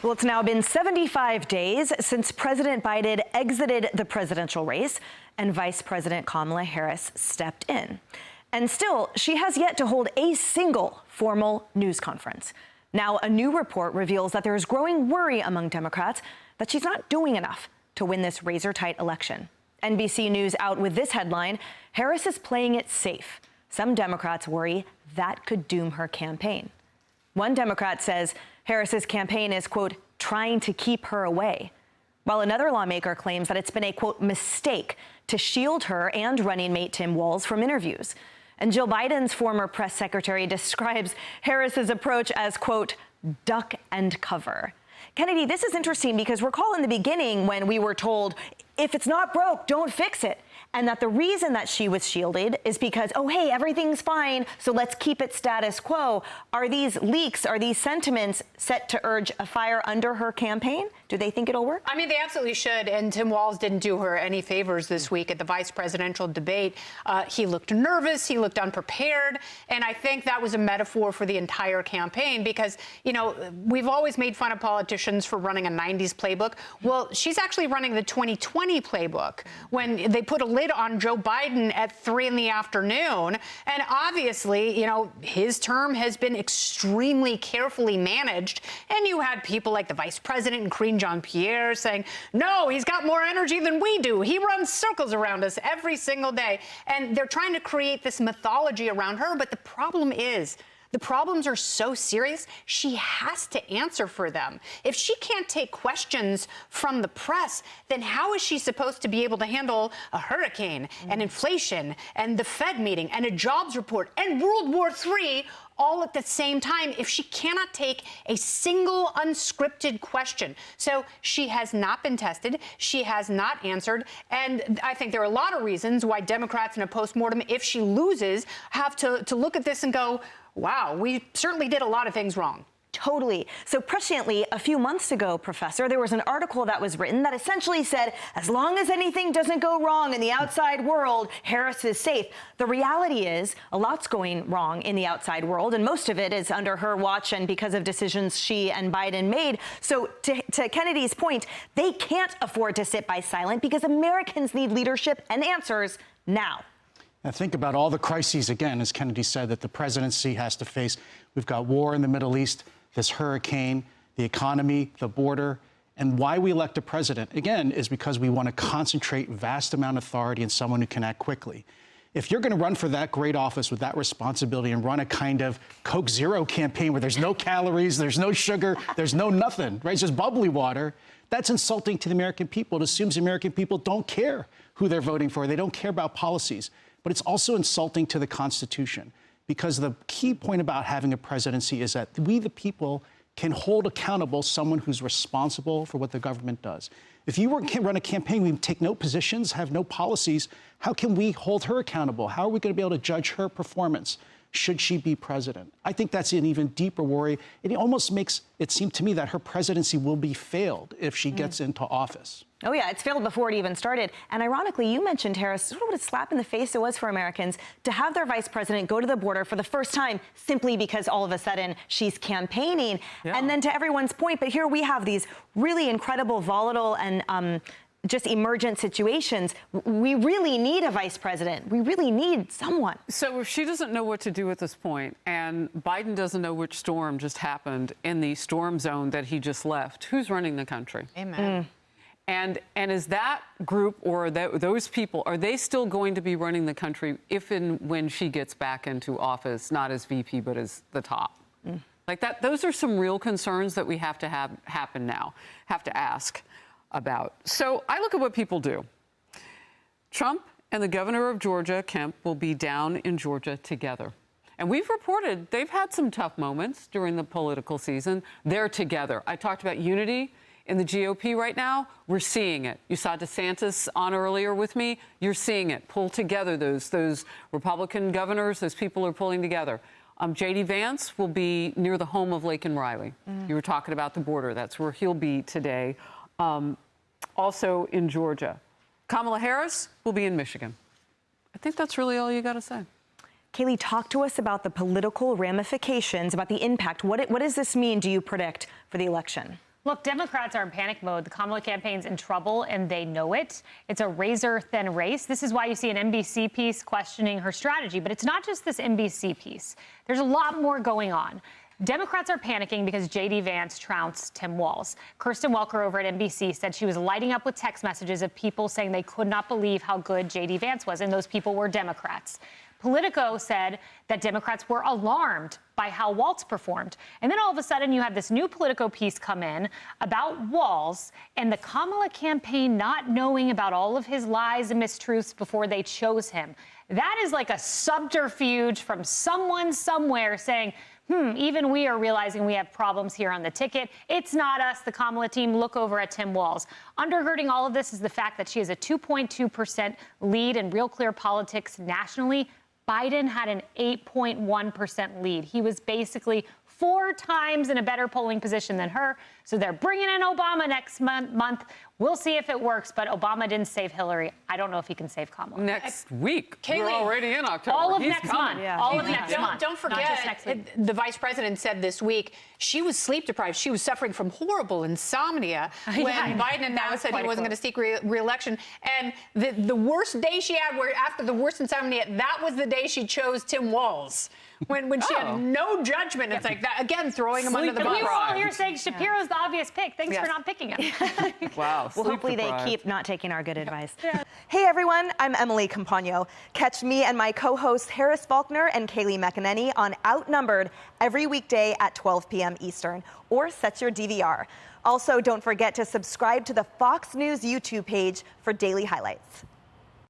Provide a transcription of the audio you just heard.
Well, it's now been 75 days since President Biden exited the presidential race and Vice President Kamala Harris stepped in. And still, she has yet to hold a single formal news conference. Now, a new report reveals that there is growing worry among Democrats that she's not doing enough to win this razor-tight election. NBC News out with this headline: Harris is playing it safe. Some Democrats worry that could doom her campaign. One Democrat says Harris's campaign is, quote, trying to keep her away, while another lawmaker claims that it's been a, quote, mistake to shield her and running mate Tim Walz from interviews. And Jill Biden's former press secretary describes Harris's approach as, quote, duck and cover. Kennedy, this is interesting because recall in the beginning when we were told, if it's not broke, don't fix it. And that the reason that she was shielded is because, oh, hey, everything's fine, so let's keep it status quo. Are these leaks, are these sentiments set to urge a fire under her campaign? Do they think it'll work? I mean, they absolutely should. And Tim Walz didn't do her any favors this week at the vice presidential debate. He looked nervous. He looked unprepared. And I think that was a metaphor for the entire campaign because, you know, we've always made fun of politicians for running a 90s playbook. Well, she's actually running the 2020 playbook when they put a lid on Joe Biden at 3 in the afternoon. And obviously, you know, his term has been extremely carefully managed. And you had people like the vice president and Karine Jean-Pierre saying, no, he's got more energy than we do. He runs circles around us every single day. And they're trying to create this mythology around her. But the problem is, the problems are so serious, she has to answer for them. If she can't take questions from the press, then how is she supposed to be able to handle a hurricane and inflation and the Fed meeting and a jobs report and World War III all at the same time if she cannot take a single unscripted question? So she has not been tested. She has not answered. And I think there are a lot of reasons why Democrats in a postmortem, if she loses, have to look at this and go, wow, we certainly did a lot of things wrong. Totally. So presciently, a few months ago, Professor, there was an article that was written that essentially said, as long as anything doesn't go wrong in the outside world, Harris is safe. The reality is a lot's going wrong in the outside world, and most of it is under her watch and because of decisions she and Biden made. So to Kennedy's point, they can't afford to sit by silent because Americans need leadership and answers now. And think about all the crises, again, as Kennedy said, that the presidency has to face. We've got war in the Middle East, this hurricane, the economy, the border. And why we elect a president, again, is because we want to concentrate vast amount of authority in someone who can act quickly. If you're going to run for that great office with that responsibility and run a kind of Coke Zero campaign where there's no calories, there's no sugar, there's no nothing, right? It's just bubbly water. That's insulting to the American people. It assumes the American people don't care who they're voting for. They don't care about policies. But it's also insulting to the Constitution, because the key point about having a presidency is that we, the people, can hold accountable someone who's responsible for what the government does. If you run a campaign, we take no positions, have no policies, how can we hold her accountable? How are we going to be able to judge her performance should she be president? I think that's an even deeper worry. It almost makes it seem to me that her presidency will be failed if she gets into office. Oh, yeah, it's failed before it even started. And ironically, you mentioned, Harris, sort of what a slap in the face it was for Americans to have their vice president go to the border for the first time simply because all of a sudden she's campaigning. Yeah. And then to everyone's point, but here we have these really incredible, volatile and just emergent situations. We really need a vice president. We really need someone. So if she doesn't know what to do at this point, and Biden doesn't know which storm just happened in the storm zone that he just left, who's running the country? Amen. And is that group or those people, are they still going to be running the country if and when she gets back into office, not as VP, but as the top? Like that, those are some real concerns that we have to have happen now, have to ask about. So I look at what people do. Trump and the governor of Georgia, Kemp, will be down in Georgia together. And we've reported they've had some tough moments during the political season. They're together. I talked about unity in the GOP right now. We're seeing it. You saw DeSantis on earlier with me. You're seeing it. Pull together those Republican governors. Those people are pulling together. J.D. Vance will be near the home of Laken Riley. You were talking about the border. That's where he'll be today. Also in Georgia. Kamala Harris will be in Michigan. I think that's really all you got to say. Kayleigh, talk to us about the political ramifications, about the impact. What does this mean, do you predict, for the election? Look, Democrats are in panic mode. The Kamala campaign's in trouble, and they know it. It's a razor-thin race. This is why you see an NBC piece questioning her strategy. But it's not just this NBC piece. There's a lot more going on. Democrats are panicking because J.D. Vance trounced Tim Walz. Kirsten Welker over at NBC said she was lighting up with text messages of people saying they could not believe how good J.D. Vance was, and those people were Democrats. Politico said that Democrats were alarmed by how Walz performed. And then all of a sudden you have this new Politico piece come in about Walz and the Kamala campaign not knowing about all of his lies and mistruths before they chose him. That is like a subterfuge from someone somewhere saying, even we are realizing we have problems here on the ticket. It's not us, the Kamala team. Look over at Tim Walz. Undergirding all of this is the fact that she has a 2.2% lead in Real Clear Politics nationally. Biden had an 8.1% lead. He was basically 4 times in a better polling position than her. So they're bringing in Obama next month. We'll see if it works, but Obama didn't save Hillary. I don't know if he can save Kamala. Next week. Kayleigh, we're already in October. All of He's next coming. month. Yeah. All of next month. Don't forget, the vice president said this week she was sleep deprived. She was suffering from horrible insomnia when Biden announced that he wasn't going to seek re-election. And the worst day she had, where after the worst insomnia, that was the day she chose Tim Walz. When she had no judgment. It's like that, again, throwing him under the bus. We were all here saying Shapiro's the obvious pick. Thanks for not picking him. Wow. Well, hopefully they keep not taking our good advice. Hey, everyone. I'm Emily Campagno. Catch me and my co-hosts Harris Faulkner and Kayleigh McEnany on Outnumbered every weekday at 12 p.m. Eastern, or set your DVR. Also, don't forget to subscribe to the Fox News YouTube page for daily highlights.